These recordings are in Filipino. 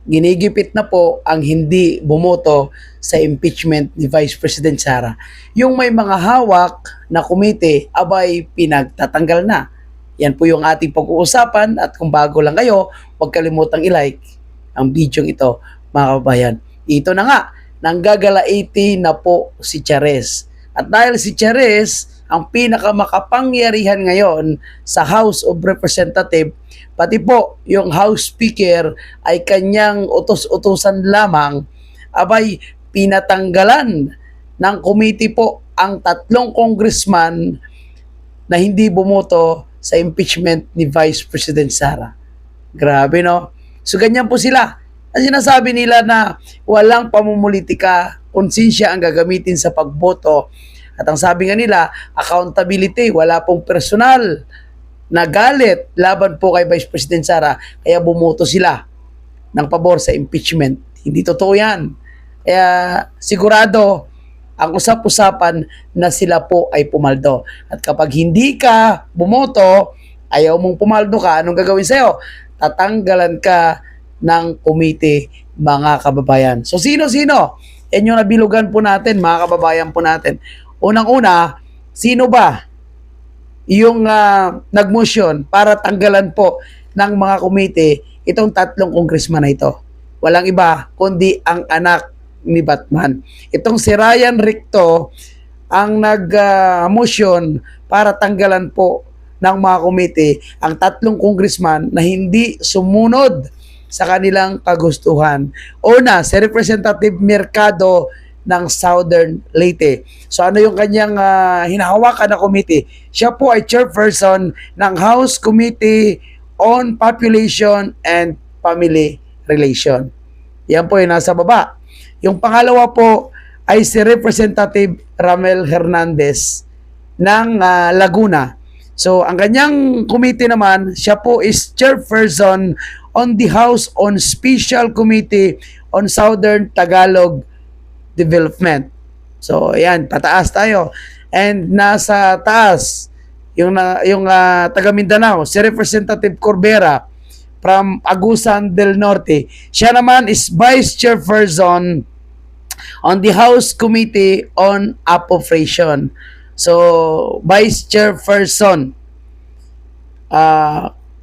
ginigipit na po ang hindi bumoto sa impeachment ni Vice President Sara. Yung may mga hawak na komite, abay pinagtatanggal na. Yan po yung ating pag-uusapan at kung bago lang kayo, huwag kalimutang i-like ang video ito, mga kababayan. Ito na nga, nanggagalaiti na po si Chares. At dahil si Chares ang pinakamakapangyarihan ngayon sa House of Representatives, pati po yung House Speaker ay kanyang utos-utusan lamang, abay pinatanggalan ng committee po ang 3 congressman na hindi bumoto sa impeachment ni Vice President Sara. Grabe, no? So ganyan po sila. Ang sinasabi nila na walang pamumulitika, konsensya ang gagamitin sa pagboto. At ang sabi nga nila, accountability, wala pong personal na galit laban po kay Vice President Sara, kaya bumoto sila ng pabor sa impeachment. Hindi totoo yan. Kaya sigurado, ang usap-usapan na sila po ay pumaldo. At kapag hindi ka bumoto, ayaw mong pumaldo ka, anong gagawin sa'yo? Tatanggalan ka ng komite, mga kababayan. So sino-sino? Yan yung nabilugan po natin, mga kababayan po natin. Unang-una, sino ba yung nag-motion para tanggalan po ng mga komite itong 3 congressman na ito? Walang iba kundi ang anak ni Batman. Itong si Ryan Ricto ang nag-motion para tanggalan po ng mga komite ang 3 congressman na hindi sumunod sa kanilang kagustuhan. Una, si Representative Mercado ng Southern Leyte. So ano yung kanyang hinahawakan na committee? Siya po ay chairperson ng House Committee on Population and Family Relation. Yan po yung nasa baba. Yung pangalawa po ay si Representative Ramel Hernandez ng Laguna. So ang kanyang committee naman, siya po is chairperson on the House on Special Committee on Southern Tagalog Development. So ayan, pataas tayo. And nasa taas yung taga Mindanao, si Representative Corbera from Agusan del Norte. Siya naman is Vice Chairperson on the House Committee on Appropriation. So Vice Chairperson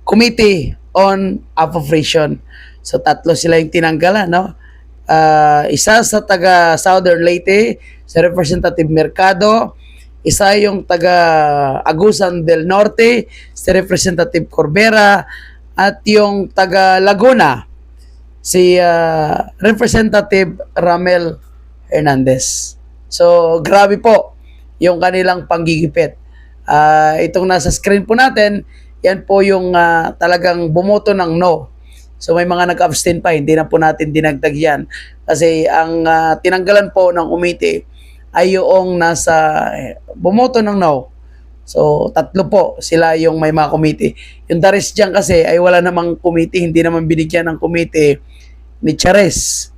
Committee on Appropriation. So tatlo sila yung tinanggalan, no? Isa sa taga Southern Leyte, si Representative Mercado, isa yung taga Agusan del Norte, si Representative Corbera, at yung taga Laguna, si Representative Ramel Hernandez. So grabe po yung kanilang panggigipit. Itong nasa screen po natin, yan po yung talagang bumoto ng no. So may mga nag-abstain pa, hindi na po natin dinagdag yan. Kasi ang tinanggalan po ng committee ay yung nasa bumoto ng no. So 3 po sila yung may mga committee. Yung the rest dyan kasi ay wala namang committee, hindi naman binigyan ng committee ni Chares.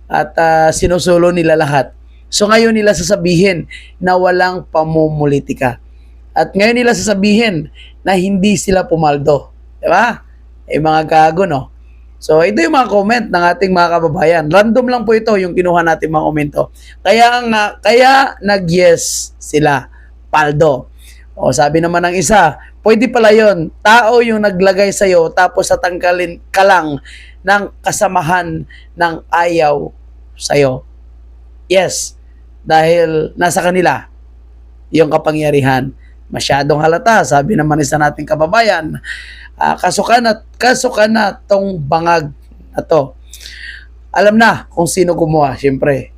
At sinusulo nila lahat. So ngayon nila sasabihin na walang pamumulitika. At ngayon nila sasabihin na hindi sila pumaldo. Diba? Mga gago, no? So, ito yung mga comment ng ating mga kababayan. Random lang po ito yung kinuha natin mga komento. Kaya nag-yes sila, paldo. O, sabi naman ng isa, pwede pala yun. Tao yung naglagay sa'yo tapos tatanggalin ka lang ng kasamahan ng ayaw sa'yo. Yes, dahil nasa kanila yung kapangyarihan. Masyadong halata, sabi naman isa nating kababayan. Kasukan na tong bangag na to. Alam na kung sino gumawa, syempre.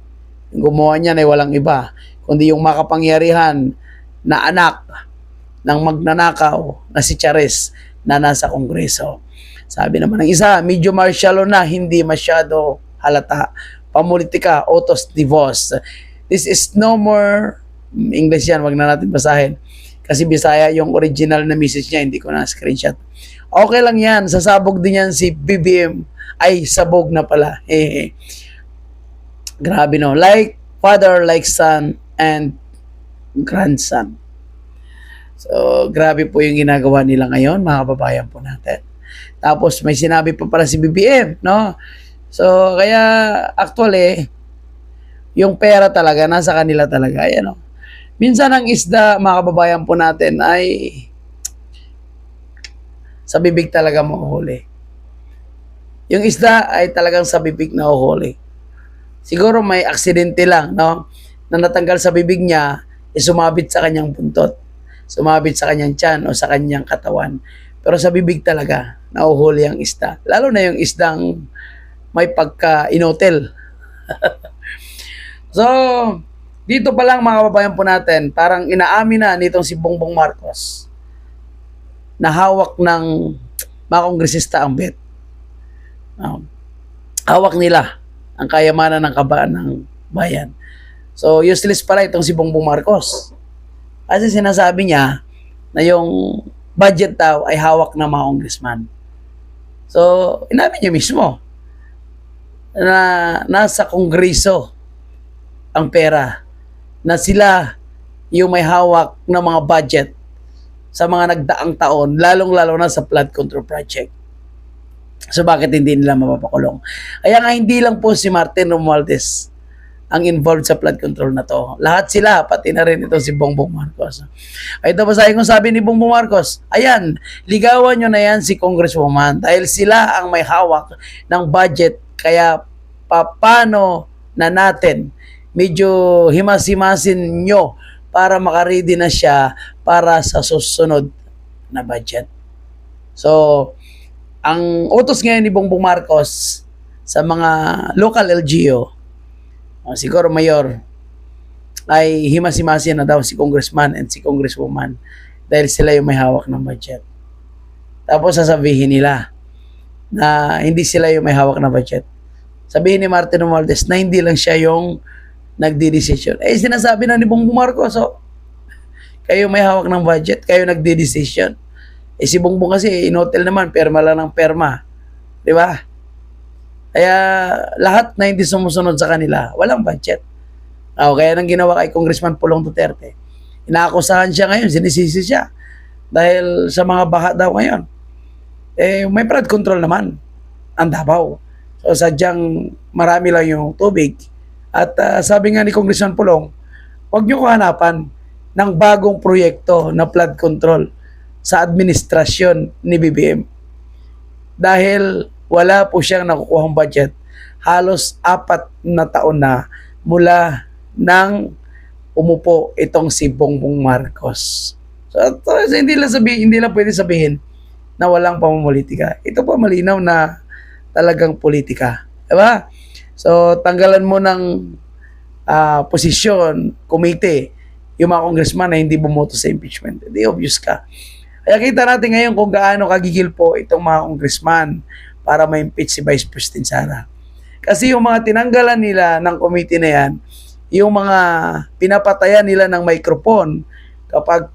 Yung gumawa niyan ay walang iba, kundi yung makapangyarihan na anak ng magnanakaw na si Chares na nasa Kongreso. Sabi naman ng isa, medyo martial law na, hindi masyado halata. Pamulitika, autos divorce. This is no more, English yan, wag na natin basahin. Kasi Bisaya yung original na message niya, hindi ko na screenshot. Okay lang yan, sasabog din yan si BBM. Ay, sabog na pala. Grabe, no? Like father, like son, and grandson. So, grabe po yung ginagawa nila ngayon, mga kababayan po natin. Tapos, may sinabi pa pala si BBM, no? So, kaya actually, yung pera talaga, nasa kanila talaga. Ayan o. Minsan ang isda, mga kababayan po natin, ay sa bibig talaga mahuhuli. Yung isda ay talagang sa bibig na uhuli. Siguro may aksidente lang, no? Na natanggal sa bibig niya, sumabit sa kanyang buntot, sumabit sa kanyang tiyan o sa kanyang katawan. Pero sa bibig talaga, nauhuli ang isda. Lalo na yung isdang may pagka-inotel. So, dito pa lang mga kababayan po natin, parang inaamin na nitong si Bongbong Marcos na hawak ng mga kongresista ang bet. Hawak nila ang kayamanan ng kabaan ng bayan. So, useless pala itong si Bongbong Marcos. Kasi sinasabi niya na yung budget daw ay hawak ng mga congressman. So, inamin niya mismo na nasa kongreso ang pera, na sila yung may hawak ng mga budget sa mga nagdaang taon, lalong-lalo na sa flood control project. So bakit hindi nila mapapakulong? Kaya nga hindi lang po si Martin Romualdez ang involved sa flood control na to. Lahat sila, pati na rin ito si Bongbong Marcos. Ay ito basahin kong sabi ni Bongbong Marcos, ayan, ligawan nyo na yan si Congresswoman dahil sila ang may hawak ng budget. Kaya paano na natin medyo himas-himasin nyo para makaredy na siya para sa susunod na budget. So, ang utos ngayon ni Bongbong Marcos sa mga local LGU, siguro mayor, ay himas-himasin na daw si congressman and si congresswoman dahil sila yung may hawak ng budget. Tapos sasabihin nila na hindi sila yung may hawak ng budget. Sabihin ni Martin Romualdez na hindi lang siya yung nagdi-decision. Eh, sinasabi na ni Bongbong Marcos, so, kayo may hawak ng budget, kayo nagdi-decision. Eh, si Bongbong kasi, in-hotel naman, perma lang ng perma. Di ba? Kaya, lahat na hindi sumusunod sa kanila, walang budget. Kaya nang ginawa kay Congressman Pulong Duterte, inaakusahan siya ngayon, sinisisi siya. Dahil sa mga baha daw ngayon. Eh, may flood control naman ang Davao. So, sadyang marami lang yung tubig. At sabi nga ni Congressman Pulong, huwag niyo ko hanapan ng bagong proyekto na flood control sa administrasyon ni BBM. Dahil wala po siyang nakukuhang budget. Halos 4 na taon na mula nang umupo itong si Bongbong Marcos. So hindi lang pwede sabihin na walang pamumulitika. Ito po malinaw na talagang politika. Diba? So tanggalan mo ng posisyon, komite, yung mga congressman na hindi bumoto sa impeachment. Hindi obvious ka. Kaya kita natin ngayon kung gaano kagigil po itong mga congressman para ma-impeach si Vice President Sara. Kasi yung mga tinanggalan nila ng committee na yan, yung mga pinapatayan nila ng microphone kapag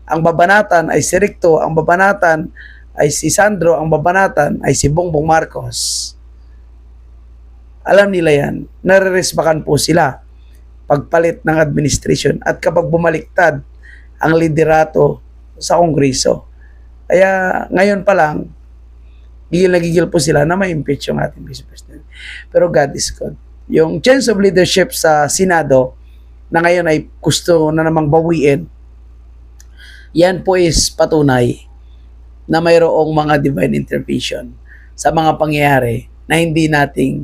ang babanatan ay si Recto, ang babanatan ay si Sandro, ang babanatan ay si Bongbong Marcos. Alam nila yan, nare-resbakan po sila pagpalit ng administration at kapag bumaliktad ang liderato sa Kongreso. Kaya ngayon pa lang, gigil na gigil po sila na ma-impeach yung ating Vice President. Pero God is good. Yung change of leadership sa Senado na ngayon ay gusto na namang bawiin, yan po is patunay na mayroong mga divine intervention sa mga pangyayari na hindi nating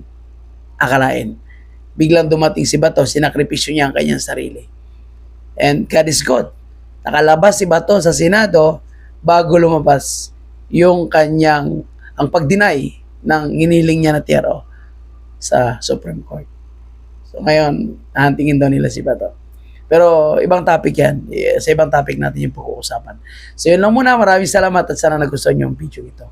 akalain. Biglang dumating si Bato, sinakripisyo niya ang kanyang sarili. And God is good. Nakalabas si Bato sa Senado bago lumabas yung ang pag-deny ng iniling niya na tiyero sa Supreme Court. So ngayon, nahantingin daw nila si Bato. Pero ibang topic yan. Sa ibang topic natin yung pag-uusapan. So yun lang muna. Maraming salamat at sana nagustuhan niyo yung video ito.